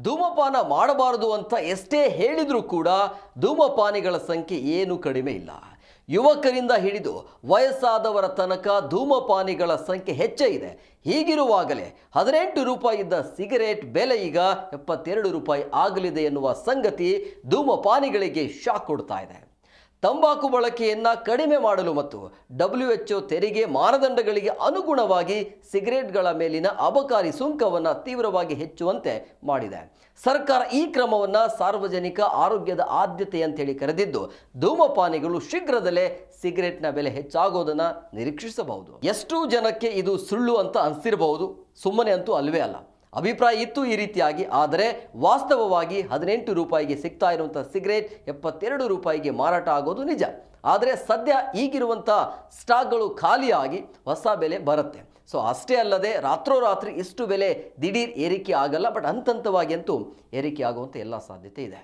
ಧೂಮಪಾನ ಮಾಡಬಾರದು ಅಂತ ಎಷ್ಟೇ ಹೇಳಿದರೂ ಕೂಡ ಧೂಮಪಾನಿಗಳ ಸಂಖ್ಯೆ ಏನು ಕಡಿಮೆ ಇಲ್ಲ. ಯುವಕರಿಂದ ಹಿಡಿದು ವಯಸ್ಸಾದವರ ತನಕ ಧೂಮಪಾನಿಗಳ ಸಂಖ್ಯೆ ಹೆಚ್ಚೇ ಇದೆ. ಹೀಗಿರುವಾಗಲೇ 18 ರೂಪಾಯಿ ಇದ್ದ ಸಿಗರೇಟ್ ಬೆಲೆ ಈಗ 72 ರೂಪಾಯಿ ಆಗಲಿದೆ ಎನ್ನುವ ಸಂಗತಿ ಧೂಮಪಾನಿಗಳಿಗೆ ಶಾಕ್ ಕೊಡ್ತಾ ಇದೆ. ತಂಬಾಕು ಬಳಕೆಯನ್ನು ಕಡಿಮೆ ಮಾಡಲು ಮತ್ತು WHO ತೆರಿಗೆ ಮಾನದಂಡಗಳಿಗೆ ಅನುಗುಣವಾಗಿ ಸಿಗರೇಟ್ಗಳ ಮೇಲಿನ ಅಬಕಾರಿ ಸುಂಕವನ್ನು ತೀವ್ರವಾಗಿ ಹೆಚ್ಚುವಂತೆ ಮಾಡಿದೆ. ಸರ್ಕಾರ ಈ ಕ್ರಮವನ್ನು ಸಾರ್ವಜನಿಕ ಆರೋಗ್ಯದ ಆದ್ಯತೆ ಅಂತೇಳಿ ಕರೆದಿದ್ದು, ಧೂಮಪಾನಿಗಳು ಶೀಘ್ರದಲ್ಲೇ ಸಿಗರೇಟ್ನ ಬೆಲೆ ಹೆಚ್ಚಾಗೋದನ್ನು ನಿರೀಕ್ಷಿಸಬಹುದು. ಎಷ್ಟು ಜನಕ್ಕೆ ಇದು ಸುಳ್ಳು ಅಂತ ಅನಿಸಿರಬಹುದು, ಸುಮ್ಮನೆ ಅಂತೂ ಅಲ್ವೇ ಅಲ್ಲ. ಅಭಿಪ್ರಾಯ ಇತ್ತು ಈ ರೀತಿಯಾಗಿ. ಆದರೆ ವಾಸ್ತವವಾಗಿ 18 ರೂಪಾಯಿಗೆ ಸಿಗ್ತಾ ಇರುವಂಥ ಸಿಗರೇಟ್ 72 ರೂಪಾಯಿಗೆ ಮಾರಾಟ ಆಗೋದು ನಿಜ. ಆದರೆ ಸದ್ಯ ಈಗಿರುವಂಥ ಸ್ಟಾಕ್ಗಳು ಖಾಲಿಯಾಗಿ ಹೊಸ ಬೆಲೆ ಬರುತ್ತೆ. ಸೊ ಅಷ್ಟೇ ಅಲ್ಲದೆ ರಾತ್ರೋರಾತ್ರಿ ಇಷ್ಟು ಬೆಲೆ ದಿಢೀರ್ ಏರಿಕೆ ಆಗಲ್ಲ, ಬಟ್ ಹಂತವಾಗಿ ಅಂತೂ ಏರಿಕೆ ಆಗುವಂಥ ಎಲ್ಲ ಸಾಧ್ಯತೆ ಇದೆ.